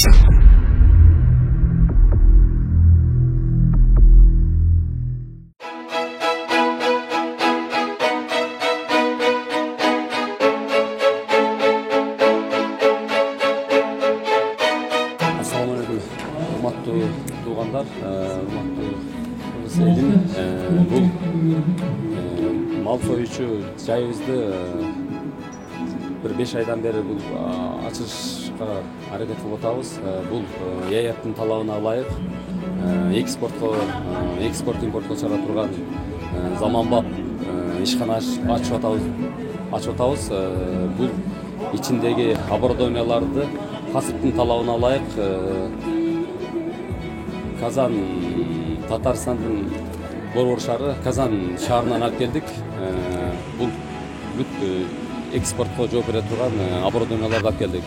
Урматтуу туугандар, урматтуу кыргыз элим, бул мал союучу жайыбызды бир 5 айдан бери бул ачышка аракет кылып атабыз. Бул ЯЯПтын талабына ылайык экспорт импортко чыгара турган заманбап ишкана ачып атабыз. Бул ичиндеги оборудованияларды касыптын талабына ылайык Казан, Татарстандын борбор шаары Казан шаарынан алып келдик. Бул бүт экспортко жооп бере турган оборудованияларды алып келдик.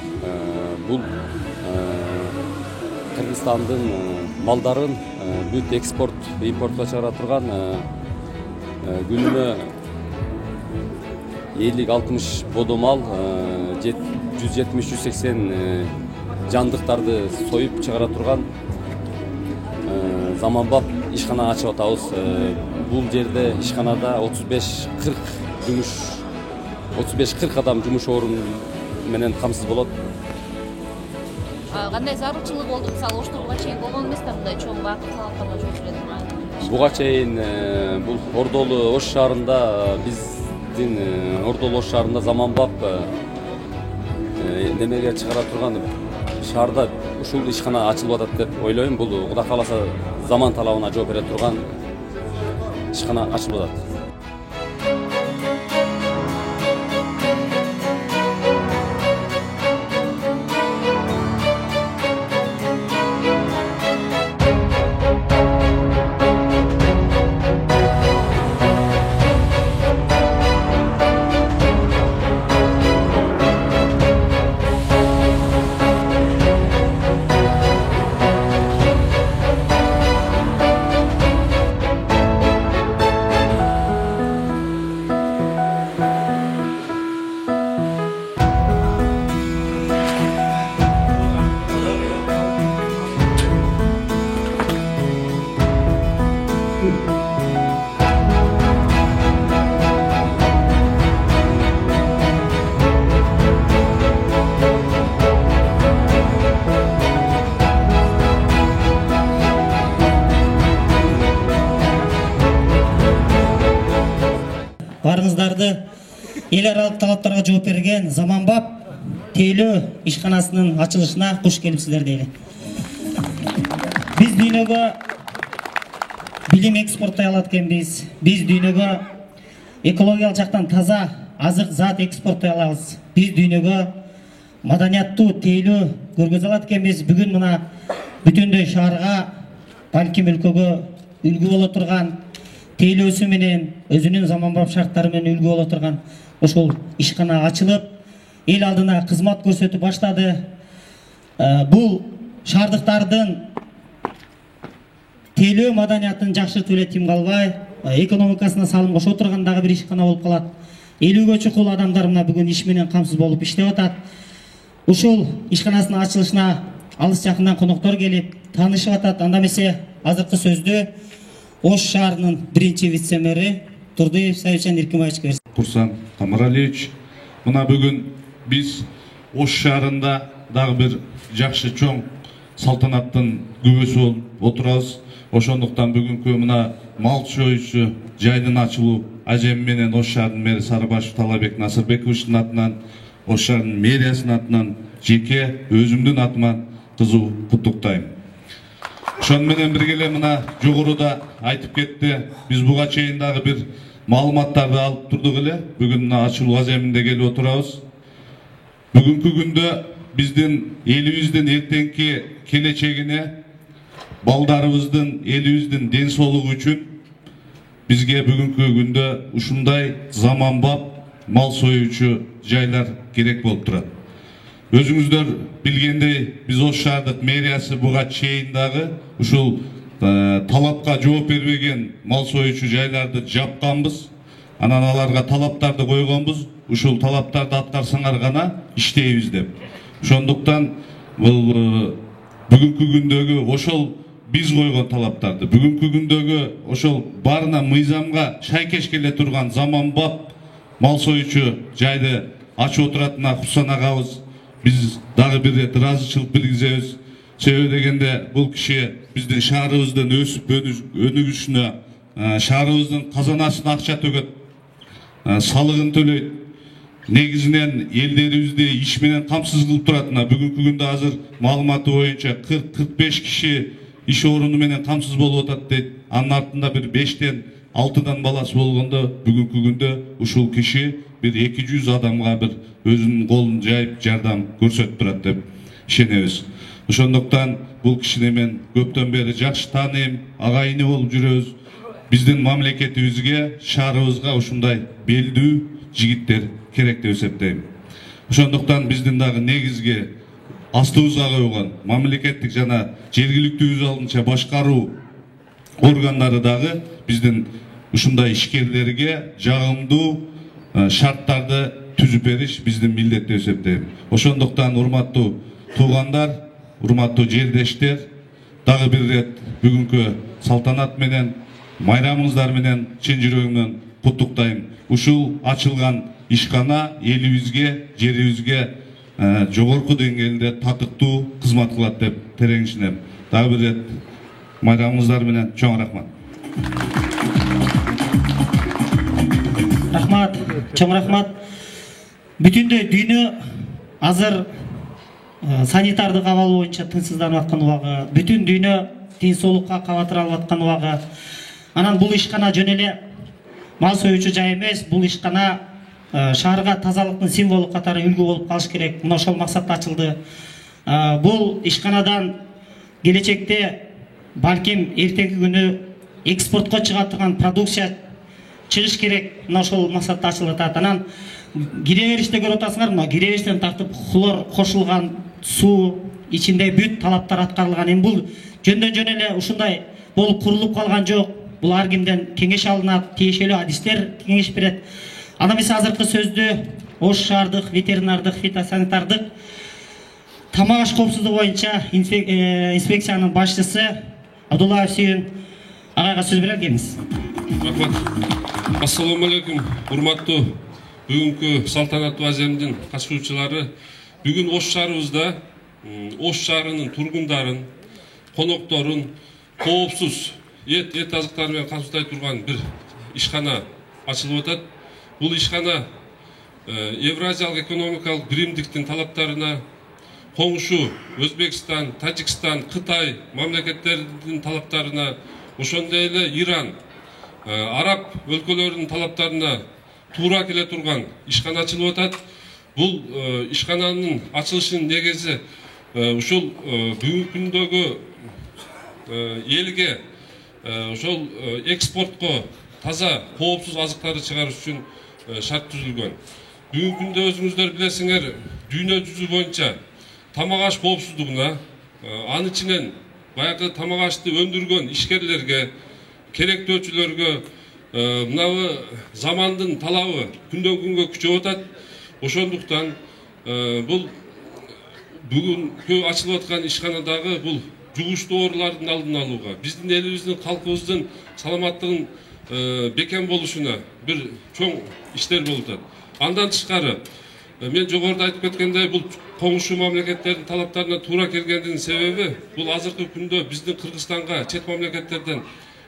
Бул Кыргызстандын малдарын бүт экспорт, импортко чыгара турган күнүнө 50-60 бодо мал, 170-180 жандыктарды союп чыгара турган заманбап ишкана ачып атабыз. Бул жерде ишканада 35-40 адам жумуш орун менен камсыз болот. Кандай зарылчылык болду? Мисалы, ошто буга чейин болгон эмес да мындай чоң багыт талаптарга жооп бере турган? Буга чейин бул Ордолу Ош шаарында, биздин Ордолу Ош шаарында заманбап немеге чыгара турган шаарда ушул ишкана ачылып атат деп ойлойм. Бул Кудай кааласа заман талабына жооп бере турган ишкана ачылып атат. Барыңыздарды эл аралык талаптарга жооп берген заманбап тейлөө ишканасынын ачылышына куш келипсиздер дейли. Биз дүйнөгө билим экспорттой алат экенбиз. Биз дүйнөгө экологиялык жактан таза азык зат экспорттой алабыз. Биз дүйнөгө маданияттуу тейлөө көргөзө алат экенбиз. Бүгүн мына бүтүндөй шаарга, балким өлкөгө үлгү боло турган тейлөөсү менен өзүнүн заманбап шарттары менен үлгү боло турган ошол ишкана ачылып, эл алдына кызмат көрсөтүп баштады. Бул шаардыктардын тейлөө маданиятын жакшыртып эле тим калбай, экономикасына салым кошо турган дагы бир ишкана болуп калат. 50ге чукул адамдар мына бүгүн иш менен камсыз болуп иштеп атат. Ушул ишканасынын ачылышына алыс жакындан коноктор келип, таанышып атат. Анда эмесе азыркы сөздү Ош шаарынын биринчи вице-мэри Турдыев Саитжан Эркимбаевичке берсин. Курсан Тамаралиевич, мына бүгүн биз Ош шаарында дагы бир жакшы чоң салтанаттын күбөсү болуп отурабыз. Ошондуктан бүгүнкү мына мал союучу жайдын ачылуу ажем менен Ош шаарынын мэри Сарыбашев Талабек Насырбековичтин атынан, Ош шаарынын мэриясынын атынан, жеке өзүмдүн атыман кызуу куттуктайм. Ошон менен бирге мына жогоруда айтып кетти, биз буга чейин дагы бир маалыматтарды алып турдук эле. Бүгүн мына ачылуу аземинде келип отурабыз. Бүгүнкү күндө биздин элибиздин эртеңки келечегине, балдарыбыздын, элибиздин ден соолугу үчүн бизге бүгүнкү күндө ушундай заманбап мал союучу жайлар керек болуп турат. Өзүңүздөр билгендей, биз Ош шаардык мэриясы буга чейин дагы ушул талапка жооп бербеген мал союучу жайларды жапканбыз. Анан аларга талаптарды койгонбуз. Ушул талаптарды аткарсаңар гана иштейбиз деп. Ошондуктан бул бүгүнкү күндөгү ошол биз койгон талаптарды, бүгүнкү күндөгү ошол барына мыйзамга шайкеш келе турган заманбап мал союучу жайды ачып отуратына Хусан агабыз биз дагы бир ирет ыраазычылык билгизебиз. Себеби дегенде бул киши биздин шаарыбыздын өсүп өнүгүшүнө, шаарыбыздын казанасына акча төгөт, салыгын төлөйт, негизинен элдерибизди иш менен камсыз кылып туратына бүгүнкү күндө азыр маалыматы боюнча 40-45 киши иш орunu менен камсыз болуп атат дейт. Анын артында бир 5-тен 6-дан баласы болгондо бүгүнкү күндө ушул киши бир 200 адамга бир өзүнүн колун жайып жардам көрсөтүп турат деп ишенебиз. Ошондуктан бул кишини мен көптөн бери жакшы тааныйм, агайыны болуп жүрөбүз. Биздин мамлекетибизге, шаарыбызга ушундай белдүү жигиттер керек деп эсептейм. Ошондуктан биздин дагы негизги астыбызга койгон мамлекеттик жана жергиликтүү өз алдынча башкаруу органдары дагы биздин ушундай ишкерлерге жагымдуу шарттарды түзүп бериш биздин милдет деп эсептейм. Ошондуктан урматтуу туугандар, урматтуу жердештер, дагы бир рет бүгүнкү салтанат менен, майрамыңыздар менен чын жүрөгүмдөн куттуктайм. Ушул ачылган ишкана элибизге, жерибизге жогорку деңгээлде татыктуу кызмат кылат деп терең ишенем. Дагы бир рет майрамыңыздар менен чоң рахмат. Рахмат, чоң рахмат. Бүтүндөй дүйнө азыр санитардык абал боюнча тынчсызданып аткан убагы, бүтүн дүйнө тынч соолукка кабатыр алып аткан убагы. Анан бул ишкана жөн эле мал союучу жай эмес, бул ишкана шаарга тазалыктын символу катары үлгү болуп калыш керек. Мына ошол максатта ачылды. Бул ишканадан келечекте балким эртеңки күнү экспортко чыга турган продукция чыгыш керек. Мына ошол максатта ачылып атат. Анан кире бериште көрүп атасыңар, мына кире бериштен тартып хлор кошулган суу, ичинде бүт талаптар аткарылган. Эми бул жөндөн жөн эле ушундай болуп курулуп калган жок. Бул ар кимден кеңеш алынат, тиешелүү адистер кеңеш берет. Анда эмесе азыркы сөздү Ош шаардык ветеринардык фитосанитардык тамак аш коопсуздугу боюнча инспекциянын башчысы Абдуллаев Сүйүн агайга сөз берет экенбиз. Рахмат. Ассаламу алейкум, урматтуу бүгүнкү салтанаттуу аземдин катышуучулары. Бүгүн Ош шаарыбызда Ош шаарынын тургундарын, конокторун коопсуз эт азыктары менен камсыздай турган бир ишкана ачылып атат. Бул ишкана Евразиялык экономикалык биримдиктин талаптарына, коңшу Өзбекстан, Тажикстан, Кытай мамлекеттеринин талаптарына, ошондой эле Иран, араб өлкөлөрүнүн талаптарына туура келе турган ишкана ачылып атат. Бул ишкананын ачылышынын негизи ушул бүгүнкү күндөгү элге ошол экспортко таза коопсуз азыктарды чыгарыш үчүн шарт түзүлгөн. Бүгүнкү күндө өзүңүздөр билесиңер, дүйнө жүзү боюнча тамак аш коопсуздугуна, анын ичинен баягы тамак ашты өндүргөн ишкерлерге, керектөөчүлөргө мынабы замандын талабы күндөн күнгө күчөп атат. Ошондуктан бул бүгүнкү ачылып аткан ишканадагы бул жугуштуу оорулардын алдын алууга, биздин элибиздин калкыбыздын саламаттыгын бекем болушуна бир чоң иштер болуп атат. Андан тышкары мен жогоруда айтып кеткендей, бул коңшу мамлекеттердин талаптарына туура келгендигинин себеби бул азыркы күндө биздин Кыргызстанга чет мамлекеттерден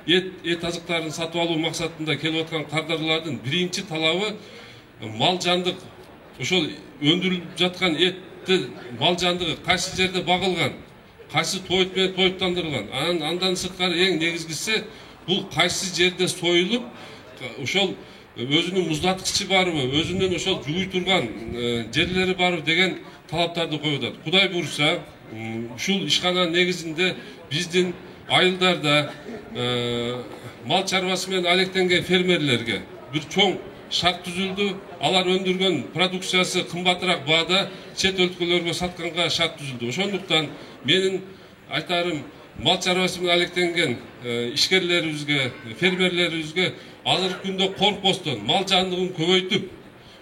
эт азыктарын сатып алуу максатында келип аткан кардарлардын биринчи талабы мал жандык, ошол өндүрүлүп жаткан этти мал жандыгы кайсы жерде багылган, кайсы тоют менен тоюттандырылган. Андан сырткары эң негизгиси бул кайсы жерде союлуп, ошол өзүнүн муздаткычы барбы, өзүнүн ошол жууй турган жерлери барбы деген талаптарды коюп атат. Кудай буйруса, ушул ишкананын негизинде биздин айылдарда мал чарбасы менен алектенген фермерлерге бир чоң шарт түзүлдү. Алар өндүргөн продукциясы кымбатыраак баада чет өлкөлөргө сатканга шарт түзүлдү. Ошондуктан менин айтарым, мал чарбасы менен алектенген ишкерлерибизге, фермерлерибизге азыркы күндө коркпостон мал жандыгын көбөйтүп,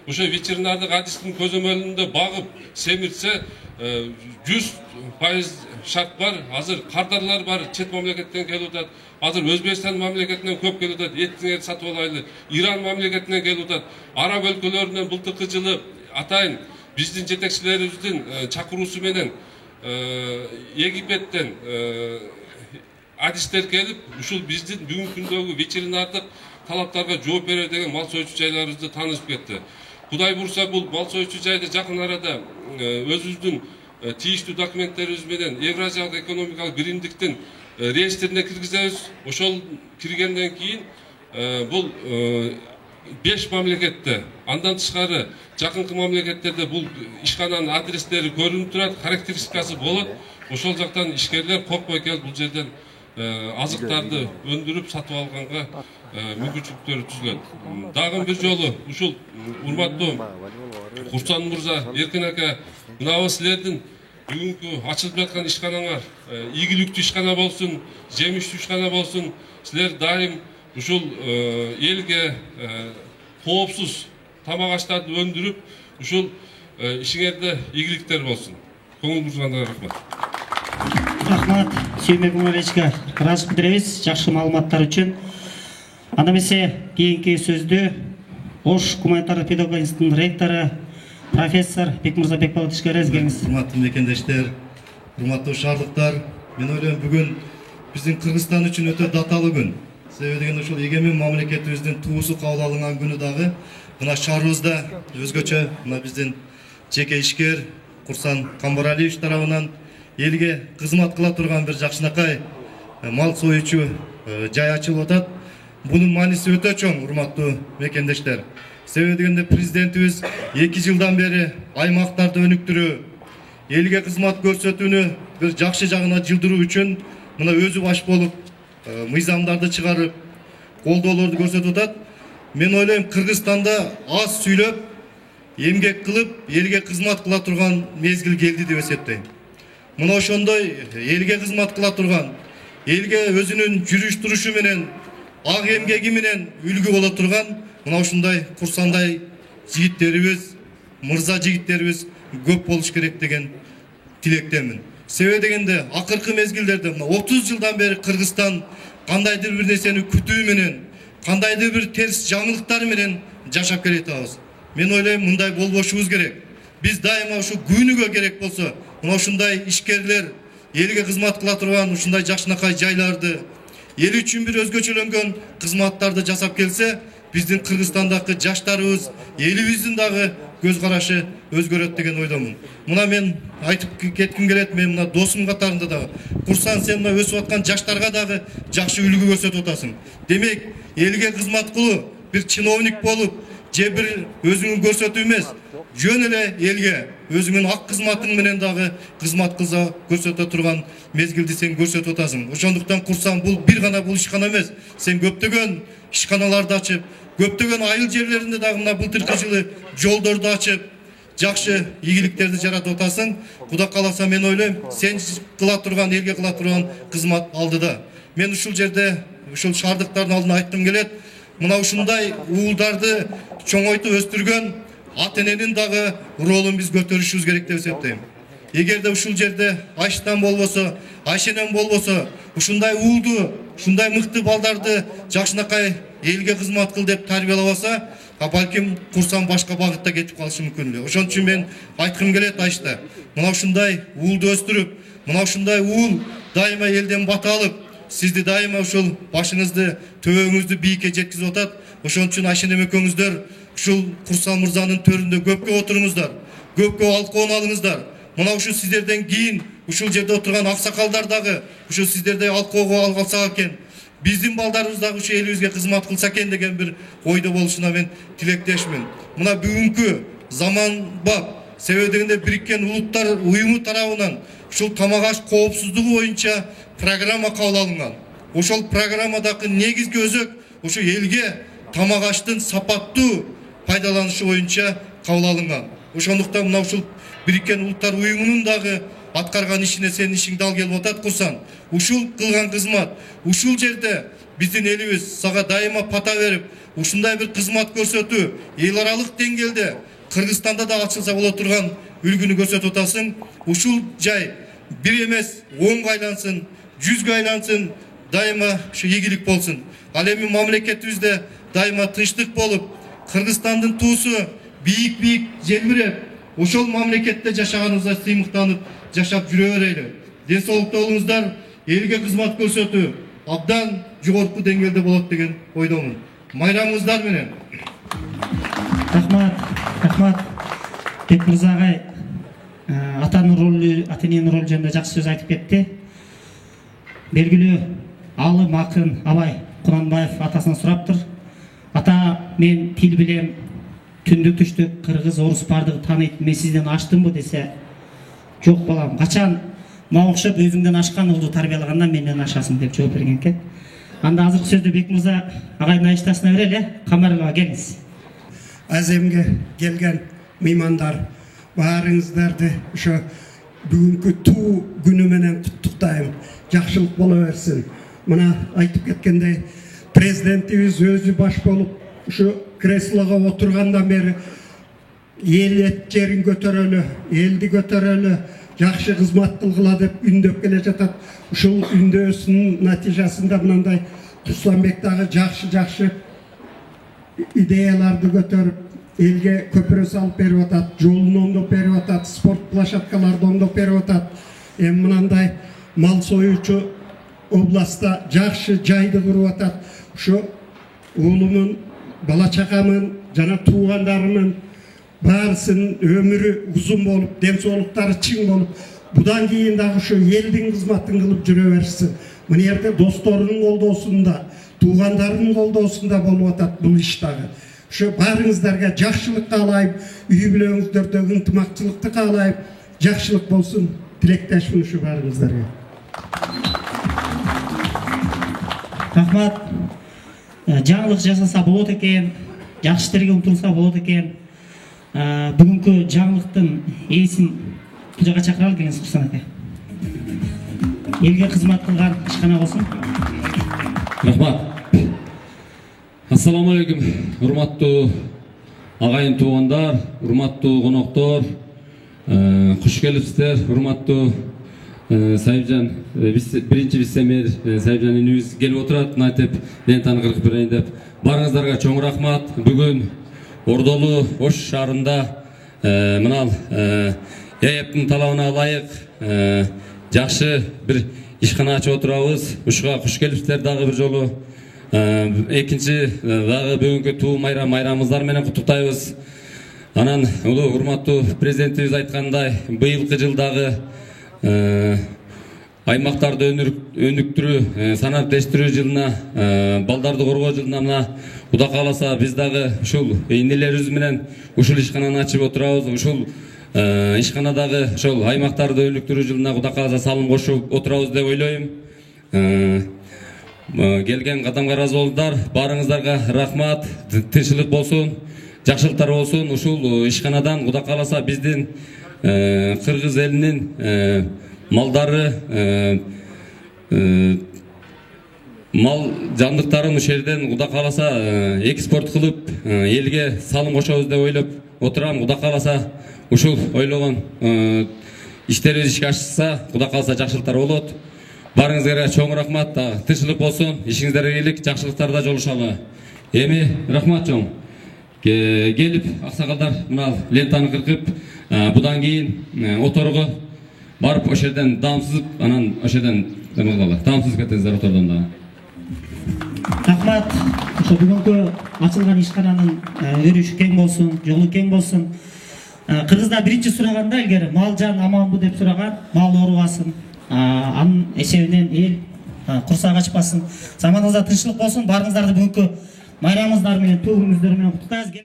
ошо ветеринардык адистин көзөмөлүндө багып семиртсе 100% шарт бар. Азыр кардарлар бар, чет мамлекеттен келип атат. Азыр Өзбекстан мамлекетинен көп келип атат. Этиңерди сатып алайлы. Иран мамлекетинен келип атат. Араб өлкөлөрүнөн былтыркы жылы атайын биздин жетекчилерибиздин чакыруусу менен Египеттен адистер келип, ушул биздин бүгүнкү күндөгү ветеринардык талаптарга жооп берер деген мал союучу жайларыбызды таанышып кетти. Кудай бурса бул мал союучу жайды жакын арада өзүбүздүн тийиштүү документтерибиз менен Евразиялык экономикалык биримдиктин реестрине киргизебиз. Ошол киргенден кийин бул 5 мамлекетте, андан тышкары жакынкы мамлекеттерде бул ишкананын адрестери көрүнүп турат, характеристикасы болот. Ошол жактан ишкерлер коркпой келип бул жерден азыктарды өндүрүп сатып алганга мүмкүнчүлүктөрү түзүлөт. Дагы бир жолу ушул урматтуу Курсан мырза, Эркин ака, мынабы силердин бүгүнкү ачылып жаткан ишканаңар ийгиликтүү ишкана болсун, жемиштүү ишкана болсун. Силер дайым ушул элге коопсуз тамак аштарды өндүрүп, ушул ишиңерде ийгиликтер болсун. Көңүл бургандарга рахмат. Рахмат, Сүймек Мамалечке. Ыраазычылык билдиребиз жакшы маалыматтар үчүн. Анда эмесе кийинки сөздү Ош гуманитардык педагогика институтунун ректору профессор Бекмырза Бекболотовичке келиңиз. Урматтуу мекендештер, урматтуу шаардыктар, мен ойлойм бүгүн биздин Кыргызстан үчүн өтө даталуу күн. Себеби деген ушул эгемен мамлекетибиздин туусу кабыл алынган күнү дагы мына шаарыбызда өзгөчө мына биздин жеке ишкер Курсан Камбаралиевич тарабынан элге кызмат кыла турган бир жакшынакай мал союучу жай ачылып атат. Бунун мааниси өтө чоң, урматтуу мекендештер. Себеби дегенде президентибиз 2 жылдан бери аймактарды өнүктүрүү, элге кызмат көрсөтүүнү бир жакшы жагына жылдыруу үчүн мына өзү баш болуп мыйзамдарды чыгарып, колдоолорду көрсөтүп атат. Мен ойлойм, Кыргызстанда аз сүйлөп, эмгек кылып, элге кызмат кыла турган мезгил келди деп эсептейм. Мына ошондой элге кызмат кыла турган, элге өзүнүн жүрүш турушу менен, ак эмгеги менен үлгү боло турган мына ушундай Курсандай жигиттерибиз, мырза жигиттерибиз көп болуш керек деген тилектемин. Себеби дегенде акыркы мезгилдерде мына 30 жылдан бери Кыргызстан кандайдыр бир нерсени күтүү менен, кандайдыр бир терс жаңылыктар менен жашап келатабыз. Мен ойлойм, мындай болбошубуз керек. Биз дайыма ушу күнүгө керек болсо, мына ушундай ишкерлер элге кызмат кыла турган ушундай жакшынакай жайларды, эл үчүн бир өзгөчөлөнгөн кызматтарды жасап келсе, биздин Кыргызстандагы жаштарыбыз, элибиздин дагы көз карашы өзгөрөт деген ойдомун. Мына мен айтып кетким келет, мен мына досум катарында дагы Курсан, сен мына өсүп аткан жаштарга дагы жакшы үлгү көрсөтүп атасың. Демек, элге кызмат кылуу бир чиновник болуп, же бир өзүңүн көрсөтүү эмес, жөн эле элге өзүңүн ак кызматың менен дагы кызмат кылса көрсөтө турган мезгилди сен көрсөтүп атасың. Ошондуктан Курсан бул бир гана бул ишкана эмес, сен көптөгөн ишканаларды ачып, көптөгөн айыл жерлеринде дагы мына былтыркы жылы жолдорду ачып, жакшы ийгиликтерди жаратып атасың. Кудай кааласа, мен ойлойм, сен кыла турган, элге кыла турган кызмат алдыда. Мен ушул жерде ушул шаардыктардын алдына айткым келет. Мына ушундай уулдарды чоңойтуп өстүргөн ата эненин дагы ролун биз көтөрүшүбүз керек деп эсептейм. Эгерде ушул жерде Айштан болбосо, Айшенен болбосо, ушундай уулду, ушундай мыкты балдарды жакшынакай элге кызмат кыл деп тарбиялабаса, балким Курсан башка багытта кетип калышы мүмкүн эле. Ошон үчүн мен айткым келет, Айшта, мына ушундай уулду өстүрүп, мына ушундай уул дайыма элден бата алып, сизди дайыма ушул башыңызды, төбөңүздү бийикке жеткизип атат. Ошон үчүн Айшенем экөөңүздөр ушул Курсан мырзанын төрүндө көпкө отуруңуздар, көпкө алкоон алыңыздар. Мына ушул сиздерден кийин ушул жерде отурган аксакалдар дагы ушул сиздердей алкоого алса экен, биздин балдарыбыз дагы ушу элибизге кызмат кылса экен деген бир ойдо болушуна мен тилектешмин. Мына бүгүнкү заманбап, себеби дегенде Бириккен Улуттар уюму тарабынан ушул тамак аш коопсуздугу боюнча программа кабыл алынган. Ошол программадагы негизги өзөк ушу элге тамак аштын сапаттуу пайдаланышы боюнча кабыл алынган. Ошондуктан мына ушул Бириккен Улуттар уюмунун дагы аткарган ишине сенин ишиң дал келип атат курсан. Ушул кылган кызмат, ушул жерде биздин элибиз сага дайыма пата берип, ушундай бир кызмат көрсөтүү эл аралык деңгээлде Кыргызстанда да ачылса боло турган үлгүнү көрсөтүп атасың. Ушул жай бир эмес 10 айлансын, 100 айлансын, дайыма ушу ийгилик болсун. Ал эми мамлекетибизде дайыма тынчтык болуп, Кыргызстандын туусу бийик желбиреп, ошол мамлекетте жашаганыбызга сыймыктанып жашап жүрө берели. Ден соолукта болуңуздар, элге кызмат көрсөтүү абдан жогорку деңгээлде болот деген ойдомун. Майрамыңыздар менен. Рахмат. Бекмырза агай атанын ролу, ата-эненин ролу жөнүндө жакшы сөз айтып кетти. Белгилүү алым акын Абай Кунанбаев атасынан сураптыр. Ата, мен тил билем, түндүк түштүк кыргыз, орус бардыгы тааныйт, мен сизден аштымбы десе, жок балам, качан мага окшоп өзүңдөн ашкан улду тарбиялагандан менден ашасың деп жооп берген экен. Анда азыркы сөздү Бекмырза агайдын айыштасына берели, камерага келиңиз. Аземге келген меймандар, баарыңыздарды ошо бүгүнкү туу күнү менен куттуктайм. Жакшылык боло берсин. Мына айтып кеткендей, президентибиз өзү баш болуп, ушу креслого отургандан бери эл жерин көтөрөлү, элди көтөрөлү, жакшы кызмат кылгыла деп үндөп келе жатат. Ушул үндөсүнүн натыйжасында мындай Русланбек дагы жакшы идеяларды көтөрүп, элге көпүрө салып берип атат, жолун оңдоп берип атат, спорт площадкаларды оңдоп берип атат. Эми мындай мал союучу областта жакшы жайды куруп атат. Ушу уулумун, бала чакамын, жана туугандарымын баарысынын өмүрү узун болуп, ден соолуктары чың болуп, будан кийин дагы ушу элдин кызматын кылып жүрө берсин. Мына жерде досторунун колдоосунда, туугандарынын колдоосунда болуп атат бул иш дагы. Ушу баарыңыздарга жакшылык каалайм, үй бүлөңүздөрдөгү ынтымакчылыкты каалайм, жакшылык болсун, тилектешмин ушу баарыңыздарга. Рахмат. Жаңылык жасаса болот экен, жакшы иштерге умтулса болот экен. Бүгүнкү жаңылыктын ээсин бул жака чакыралы келиңиз Курсан ака. Элге кызмат кылган ишкана болсун. Рахмат. Ассаламу алейкум, урматтуу агайын туугандар, урматтуу коноктор, куш келипсиздер, урматтуу Сайыпжан, биринчи вице-мэр Сайыпжан инибиз келип отурат, айтып, лентаны кыркып берейин деп. Барыңыздарга чоң рахмат. Бүгүн Ордолу Ош шаарында мынал ЭЭПтин талабына ылайык жакшы бир ишкана ачып отурабыз. Ушуга куш келипсиздер дагы бир жолу. Экинчи дагы бүгүнкү туу майрамыбыздар менен куттуктайбыз. Анан улуу урматтуу президентибиз айткандай, быйылкы жылдагы аймактарды өнүктүрүү, санариптештирүү жылына, балдарды коргоо жылына мына Кудай кааласа биз дагы ушул энелерибиз менен ушул ишкананы ачып отурабыз. Ушул ишканадагы ошол аймактарды өнүктүрүү жылына Кудай кааласа салым кошуп отурабыз деп ойлойм. Келген кадамга ыраазы болдуңдар. Баарыңыздарга рахмат, тынччылык болсун, жакшылыктар болсун. Ушул ишканадан Кудай кааласа биздин кыргыз элинин малдары, мал жандыктарын ушул жерден Кудай кааласа экспорт кылып, элге салым кошобуз деп ойлоп отурам. Кудай кааласа ушул ойлогон иштерибиз ишке ашса, Кудай кааласа жакшылыктар болот. Барыңыздарга чоң рахмат, тынччылык болсун, ишиңиздерге ийгилик, жакшылыктарда жолугушалы. Эми рахмат чоң. Келип аксакалдар мына лентаны кыркып, будан кийин оторго барып ошол жерден даамсызып, анан ошол жерден даамсызып кетиңиздер отордон дагы. Рахмат. Ошо бүгүнкү ачылган ишкананын өрүшү кең болсун, жолу кең болсун. Кыргызда биринчи сураганда илгери мал жан аманбы деп сураган, мал оорубасын. Анын эсебинен эл курсак ачпасын. Заманыбызда тынччылык болсун. Барыңыздарды бүгүнкү майрамыңыздар менен, туу күнүңүздөр менен куттуктайбыз.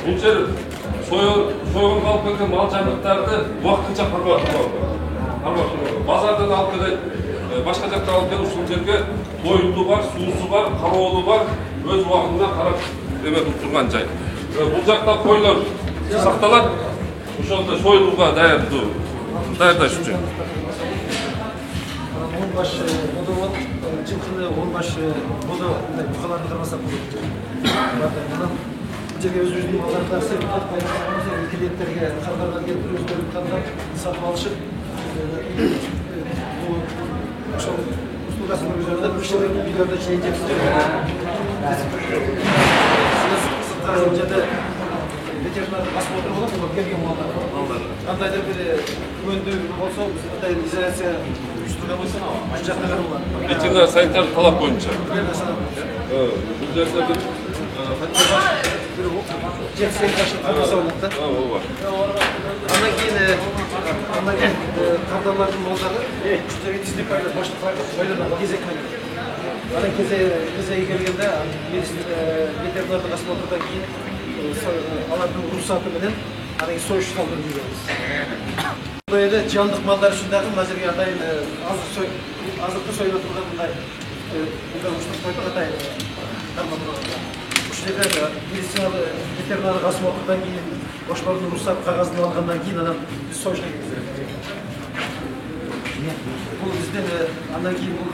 Бұл жер сойылып алып келген мал жабдықтарды уақытынша базардан алып келеді, башқа жақтан алып келіп ушул жерге тойылы бар, суысы бар, қарауылы бар, өз уақытында қарап демек тұрған жай. Бұл жақта қойлар сақталады, ошолда сойылуға даярдаш үчүн. 15 бодовод, жылқыны 15 бодо бұқаларды қармасақ болады. Бұл жерге өзіміздің малдарды клиенттерге қандарға келіп өздерін қандар сатып алышып, ошол услугасын жүргізеді, бір үйлерді жиі жеткізеді. Ветеринарлық осмотр болады, бұл келген малдар. Қандайда бір өндіру болса, бізде изоляция uyuşturgan olsa ancak ne olur? Ветеринар санитар талап бойынша. Бұл жерде бір Cepsiyeli taşı kurması olmakta. Ondan keyin kartalların malları üçleri dizini paylaş, başlı paylanan gezek paylaş. Ondan gezeye gelgende veterinarda kasmalardan keyin alanın ruhsatı bilen soyuş saldırıyoruz. Böyle canlılık mallar üstündeki nazirge adayın azıklı soyuna turdan bunday uçtuk koydu adayın. Медициналық ветеринарлық осмотрдан кейін ошолордун рұқсат қағазын алғаннан кейін анан біз сойышына кіргіземіз. Бұл бізден андан кейін бұл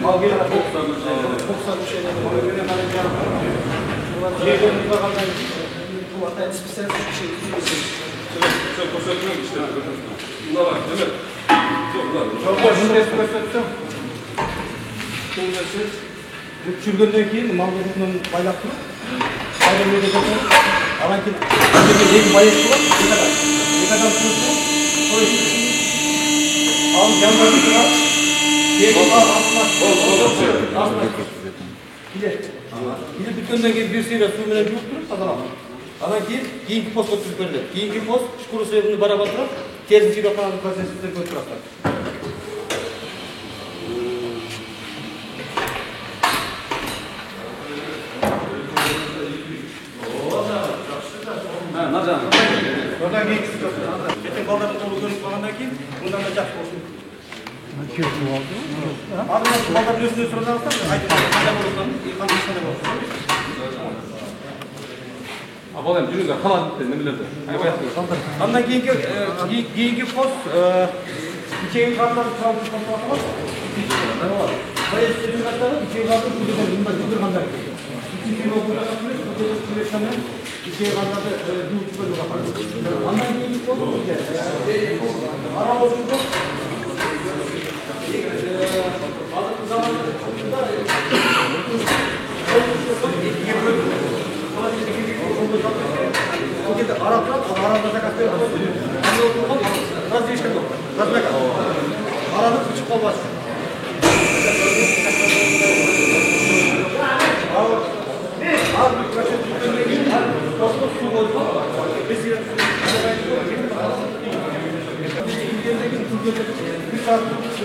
Malgera 90 şeyleri var. Öyle hareket yapıyor. Yerlerini bakanlar bu hatta spesifik bir şey değil. Çok koşuyor işte. Bunlar var değil mi? Çok boş spesifik. Şimdi çürgünden keyin malgeranın baylaqtı. Ayrımda da alan ki bir bayrak var. Ne kadar tursa o al yanlarını var. Bilet dükköndan gelip bir seyre su bilen yutturup kazanalım. Anan keyinki post götürüp verilir. Keyinki post çukuru sebebini beraber durup terzinciyle falan prosesinde götürürler. Oradan keyinki su götürürler. Geçen balların dolu görüp falandan keyin bundan da cak olsun. Abi malda bir üstüne sıradan alsam mı? Haydi kandem olursan, ilkan bir kandem olursan. Abalım, yürüyün, kalan bitti, ne bilirdi? Ondan keyinki post, içeri kartları çalıp postu var. Buraya üstüne kartları, içeri kartları burada bunlar güldür kandem. İkinci yolda katılıyor, bu da süreçlerden içeri kartları büyük bölüm yaparız. Ondan keyinki post, ara bozuldu. Araplar Araplarda kaçıyor. Hani oturma nasıl değişken yok. Nasıl ne kadar? Aralık küçük olmaz. Abi kaçıyor. Kosmos su oldu. Biz bir saat,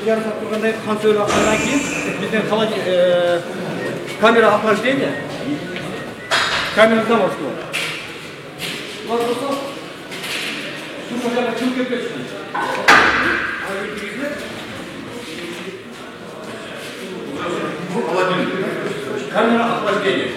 yarım saat turganda kontrol yapmadan keyin bizden kalan kamera apaj değil mi? Kameramızdan başlıyor. Ulan dostum, şu kadar çok yapıyorsun. Kamera apaj değil.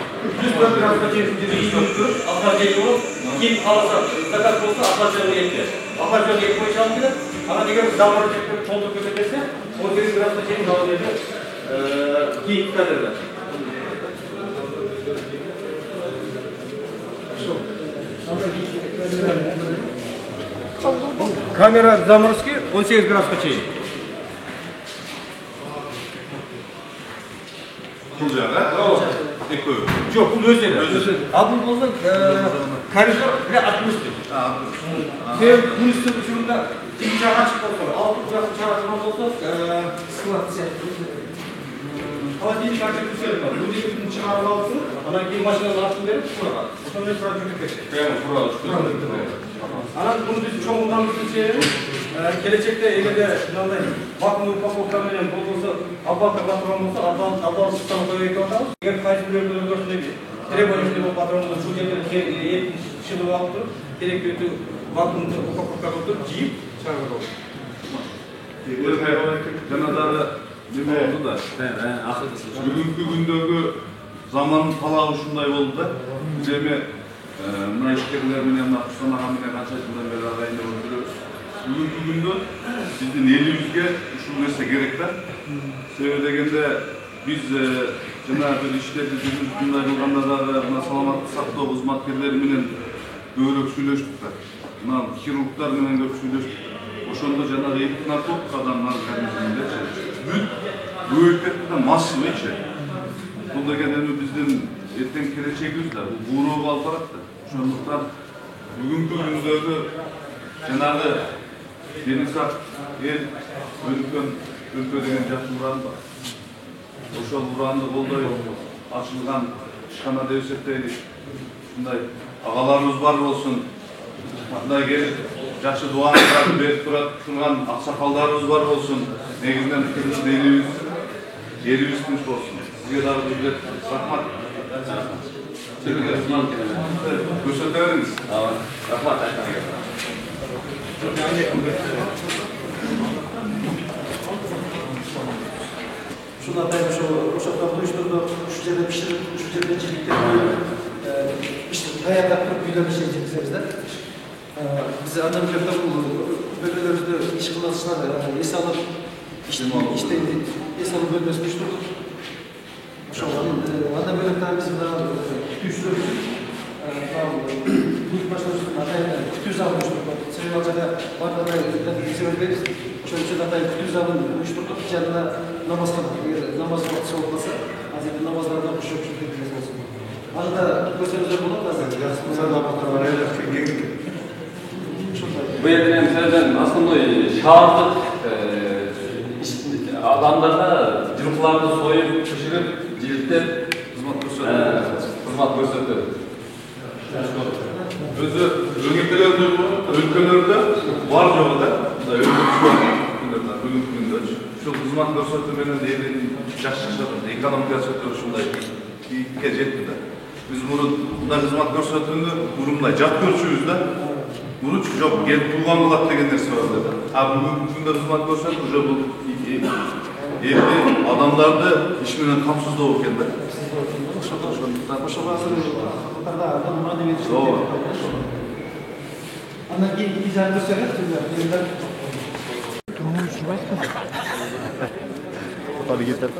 Düz böyle biraz kaçırıp iyi götürüp apaj değil olup kim kalırsa sakat olsa apajlarını yetiyor. Apajlarını yetmeye çalışıyor. Ama diğer damarı çekip çoluk köpeklerse o derin biraz da şeyin damarıyla giyik kalırlar. Kamera zamorski 18 gradusga чейин. Бұл жағы? Жоқ, бұл өзі. Ал бұл болсын коридор 60 деп. Себебі бұл үстін ұшырында жағы ашық болса, алты жағы ашық болса, склад сияқты. холодильник ашып түседі. Рудникін шығарып алып тұрып, анан кейін машинаның артын беріп құраған. Осымен тұрап жүріп кетті. Анан bunu biz çoğundan sebеби келечекте эгерде мындай вакуумдуу упаковка менен болбосо абалка патрон болсо абал сыстан коюп атабыз. Эгер кайсы бирөөлөр ошондой требовательный болуп патронду ушул жерден чыгып алып туруп, керектүү вакуумдуу упаковка кылып туруп, жийип чыгарып алабыз. Жана дагы неме болду да. Бүгүнкү күндөгү замандын талабы ушундай болду да. Биз эми мына ишкерлер менен мына Курсан ага менен канча жылдан бери агайындап жүрөбүз. Бүгүнкү күндө биздин элибизге ушул нерсе керек да. Себеби дегенде биз жана бир иштерди жүргүзгөндөй кылганда дагы мына саламаттык сактоо кызматкерлери менен көбүрөөк сүйлөштүк да. Мына хирургдар менен көп сүйлөштүк. Ошондо жанагы 2 адам организминде бүт көбөйүп кетти да, массовыйчы. Бул деген эми биздин эртең келечегибиз да, бул бууроо алып барат да. Ошондуктан бүгүнкү күндөгү жанагы дени сак эл өнүккөн өлкө деген жакшы уран бар. Ошол уранды колдой ачылган ишкана деп эсептейбиз. Ушундай агаларыбыз бар болсун. Мындай келип жакшы дуаңыздарды берип турган аксакалдарыбыз бар болсун. Негизинен элибиз тынч болсун. Сизге дагы бир рахмат. Көрсөтө бериңиз. Рахмат. Şundan ben şu uşaklar duyuşturdu, şu жерде pişirip, şu жерде çelikler hayatta kırıp video pişirecekse bizler. Biz annem köfte bölümlerimizde iş kılasınlar, es alıp, işte es alıp bölmesi duyuşturduk. Annem bölümlerimiz güçlü. İlk başta kütüz almıştık. Senin alacağında var da sebepleriz. Şöyle için hatta kütüz almıştık. İçeride namaz kıldık. Namaz vakti olmasa Hazreti namazlardan kuşu şükredilmesi olsun. Arada gösterimize bulun da Bu yerden sebeben aslında şahırdık adamlarda cırıklarını soyup, pişirip, ciltip hizmet gösterdi. Özü ülkelerde var joğu da, bugünkü günde şu hizmet gösterdi menen elin жакшы чыгат, экономика сектору ушундай ийгиликке жетти да. Биз мындай хизмат көрсөткөндө мурундай жат көрчүбүз да. Муруч жок, келип тууган кылат деген нерсе бар да. А бүгүнкү күндө хизмат көрсөтүп, уже бул элди, адамдарды иш менен камсыздоо экен да. Андан кийин ижара көрсөтөт. Hadi getir.